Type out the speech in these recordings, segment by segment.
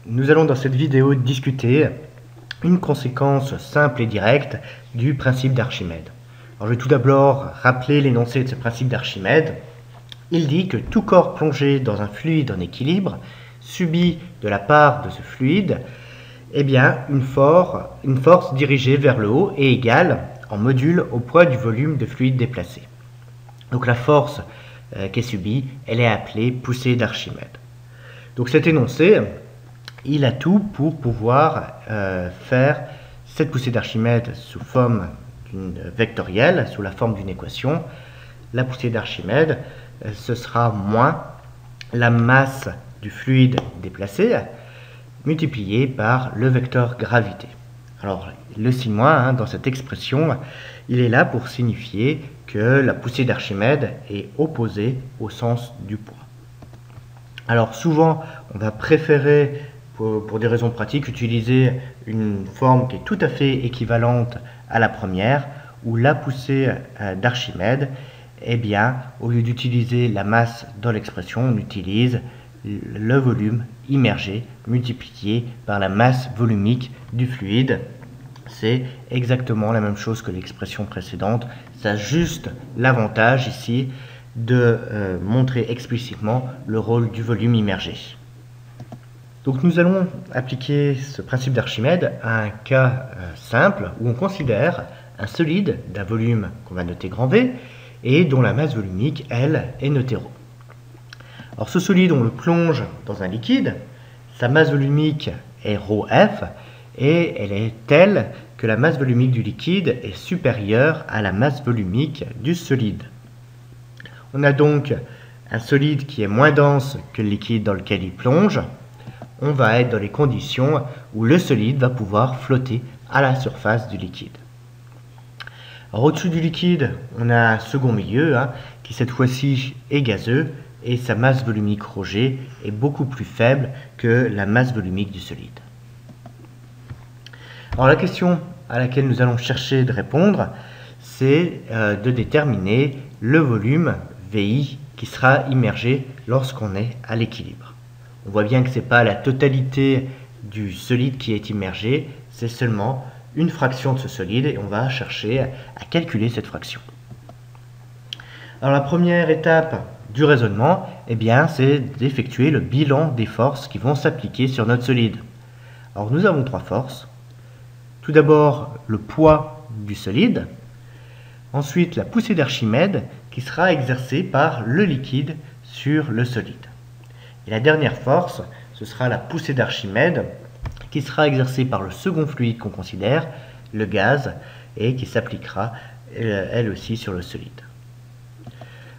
nous allons dans cette vidéo discuter une conséquence simple et directe du principe d'Archimède. Alors, je vais tout d'abord rappeler l'énoncé de ce principe d'Archimède. Il dit que tout corps plongé dans un fluide en équilibre subit de la part de ce fluide une force dirigée vers le haut et égale en module au poids du volume de fluide déplacé. Donc la force qui est subie, elle est appelée poussée d'Archimède. Donc cet énoncé, il a tout pour pouvoir faire cette poussée d'Archimède sous forme vectorielle, sous la forme d'une équation. La poussée d'Archimède, ce sera moins la masse du fluide déplacé multiplié par le vecteur gravité. Alors le signe moins dans cette expression, il est là pour signifier que la poussée d'Archimède est opposée au sens du poids. Alors souvent, on va préférer, pour des raisons pratiques, utiliser une forme qui est tout à fait équivalente à la première, où la poussée d'Archimède, au lieu d'utiliser la masse dans l'expression, on utilise le volume immergé multiplié par la masse volumique du fluide. C'est exactement la même chose que l'expression précédente. Ça a juste l'avantage ici de montrer explicitement le rôle du volume immergé. Donc nous allons appliquer ce principe d'Archimède à un cas simple où on considère un solide d'un volume qu'on va noter grand V et dont la masse volumique, elle, est notée ρ. Alors ce solide, on le plonge dans un liquide, sa masse volumique est ρf et elle est telle que la masse volumique du liquide est supérieure à la masse volumique du solide. On a donc un solide qui est moins dense que le liquide dans lequel il plonge. On va être dans les conditions où le solide va pouvoir flotter à la surface du liquide. Alors au-dessus du liquide, on a un second milieu qui cette fois-ci est gazeux et sa masse volumique ρg est beaucoup plus faible que la masse volumique du solide. Alors la question à laquelle nous allons chercher de répondre, c'est de déterminer le volume VI qui sera immergé lorsqu'on est à l'équilibre. On voit bien que ce n'est pas la totalité du solide qui est immergé, c'est seulement une fraction de ce solide et on va chercher à calculer cette fraction. Alors la première étape du raisonnement, c'est d'effectuer le bilan des forces qui vont s'appliquer sur notre solide. Alors nous avons trois forces. Tout d'abord le poids du solide, ensuite la poussée d'Archimède qui sera exercée par le liquide sur le solide. Et la dernière force, ce sera la poussée d'Archimède qui sera exercée par le second fluide qu'on considère, le gaz, et qui s'appliquera elle aussi sur le solide.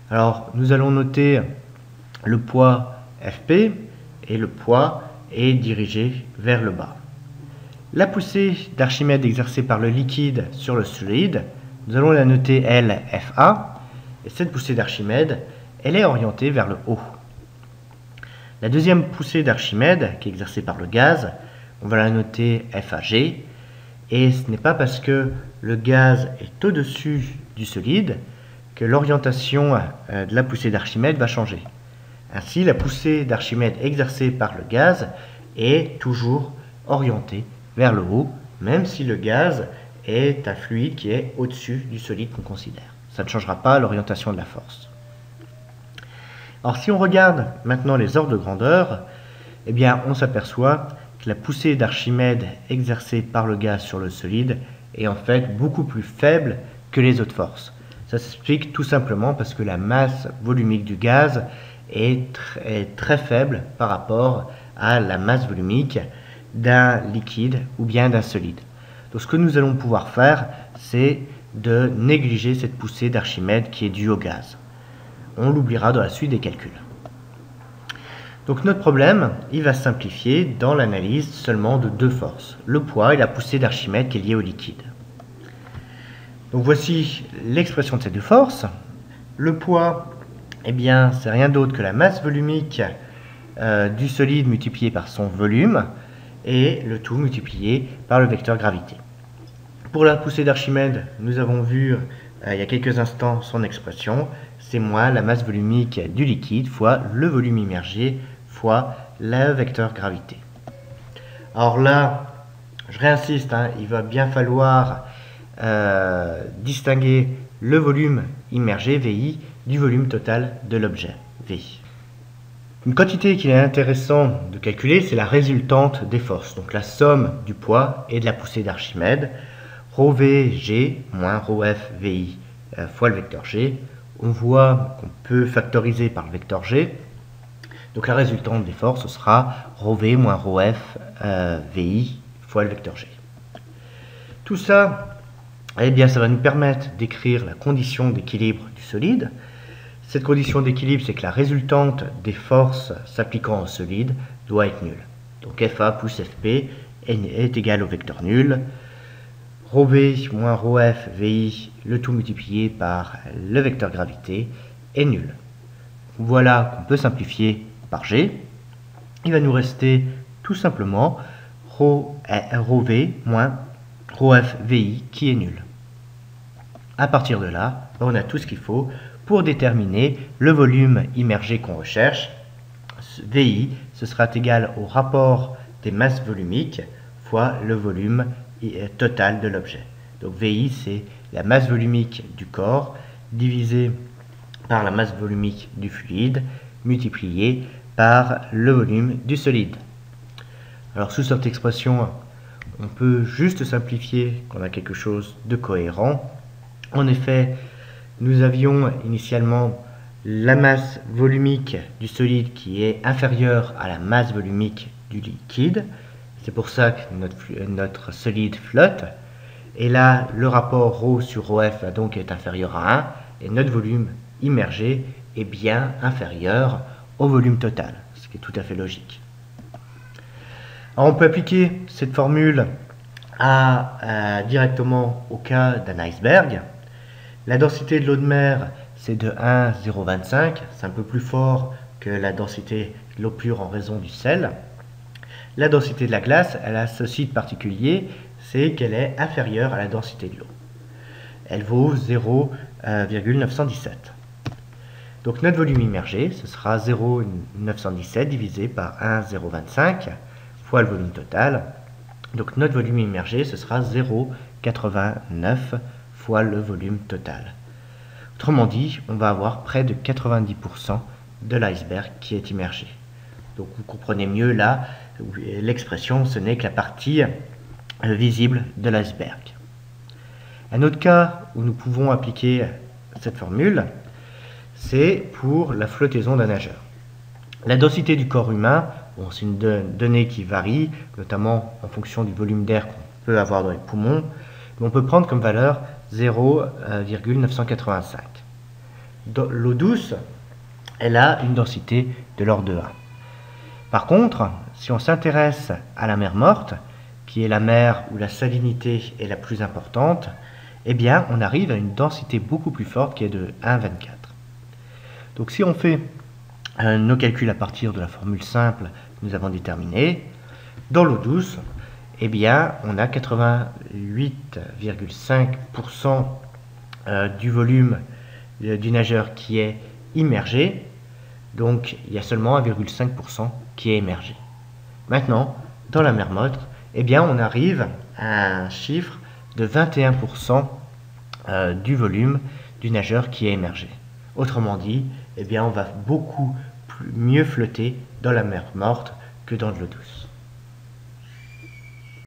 Alors nous allons noter le poids Fp et le poids est dirigé vers le bas. La poussée d'Archimède exercée par le liquide sur le solide, nous allons la noter LFA, et cette poussée d'Archimède, elle est orientée vers le haut. La deuxième poussée d'Archimède, qui est exercée par le gaz, on va la noter FAG, et ce n'est pas parce que le gaz est au-dessus du solide que l'orientation de la poussée d'Archimède va changer. Ainsi, la poussée d'Archimède exercée par le gaz est toujours orientée vers le haut, même si le gaz est un fluide qui est au-dessus du solide qu'on considère. Ça ne changera pas l'orientation de la force. Alors si on regarde maintenant les ordres de grandeur, on s'aperçoit que la poussée d'Archimède exercée par le gaz sur le solide est en fait beaucoup plus faible que les autres forces. Ça s'explique tout simplement parce que la masse volumique du gaz est très faible par rapport à la masse volumique d'un liquide ou bien d'un solide. Donc ce que nous allons pouvoir faire, c'est de négliger cette poussée d'Archimède qui est due au gaz. On l'oubliera dans la suite des calculs. Donc notre problème, il va se simplifier dans l'analyse seulement de deux forces, le poids et la poussée d'Archimède qui est liée au liquide. Donc voici l'expression de ces deux forces. Le poids, c'est rien d'autre que la masse volumique du solide multiplié par son volume et le tout multiplié par le vecteur gravité. Pour la poussée d'Archimède, nous avons vu il y a quelques instants son expression, c'est moins la masse volumique du liquide fois le volume immergé fois le vecteur gravité. Alors là, je réinsiste, hein, il va bien falloir distinguer le volume immergé, VI, du volume total de l'objet, VI. Une quantité qu'il est intéressant de calculer, c'est la résultante des forces, donc la somme du poids et de la poussée d'Archimède, ρVg moins ρf VI fois le vecteur G. On voit qu'on peut factoriser par le vecteur G. Donc la résultante des forces, ce sera ρV moins ρf VI fois le vecteur G. Tout ça, eh bien, ça va nous permettre d'écrire la condition d'équilibre du solide. Cette condition d'équilibre, c'est que la résultante des forces s'appliquant au solide doit être nulle. Donc FA plus FP est égal au vecteur nul. ρV moins ρf VI, le tout multiplié par le vecteur gravité, est nul. Voilà qu'on peut simplifier par G. Il va nous rester tout simplement ρV moins ρf VI qui est nul. À partir de là, on a tout ce qu'il faut pour déterminer le volume immergé qu'on recherche. VI, ce sera égal au rapport des masses volumiques fois le volume total de l'objet. Donc VI, c'est la masse volumique du corps divisé par la masse volumique du fluide multiplié par le volume du solide. Alors sous cette expression, on peut juste simplifier qu'on a quelque chose de cohérent. En effet, nous avions initialement la masse volumique du solide qui est inférieure à la masse volumique du liquide. C'est pour ça que notre solide flotte. Et là, le rapport ρ sur ρf va donc être inférieur à 1 et notre volume immergé est bien inférieur au volume total, ce qui est tout à fait logique. Alors on peut appliquer cette formule directement au cas d'un iceberg. La densité de l'eau de mer, c'est de 1,025. C'est un peu plus fort que la densité de l'eau pure en raison du sel. La densité de la glace, elle a ceci de particulier, c'est qu'elle est inférieure à la densité de l'eau. Elle vaut 0,917. Donc notre volume immergé, ce sera 0,917 divisé par 1,025 fois le volume total. Donc notre volume immergé, ce sera 0,89 fois le volume total. Autrement dit, on va avoir près de 90% de l'iceberg qui est immergé. Donc vous comprenez mieux là, l'expression, ce n'est que la partie visible de l'iceberg. Un autre cas où nous pouvons appliquer cette formule, c'est pour la flottaison d'un nageur. La densité du corps humain, bon, c'est une donnée qui varie, notamment en fonction du volume d'air qu'on peut avoir dans les poumons, mais on peut prendre comme valeur 0,985. L'eau douce, elle a une densité de l'ordre de 1. Par contre, si on s'intéresse à la mer morte, qui est la mer où la salinité est la plus importante, eh bien, on arrive à une densité beaucoup plus forte qui est de 1,24. Donc si on fait nos calculs à partir de la formule simple que nous avons déterminée, dans l'eau douce, eh bien, on a 88,5% du volume du nageur qui est immergé, donc il y a seulement 1,5% qui est émergé. Maintenant, dans la mer morte, eh bien, on arrive à un chiffre de 21% du volume du nageur qui est émergé. Autrement dit, eh bien, on va beaucoup mieux flotter dans la mer morte que dans de l'eau douce.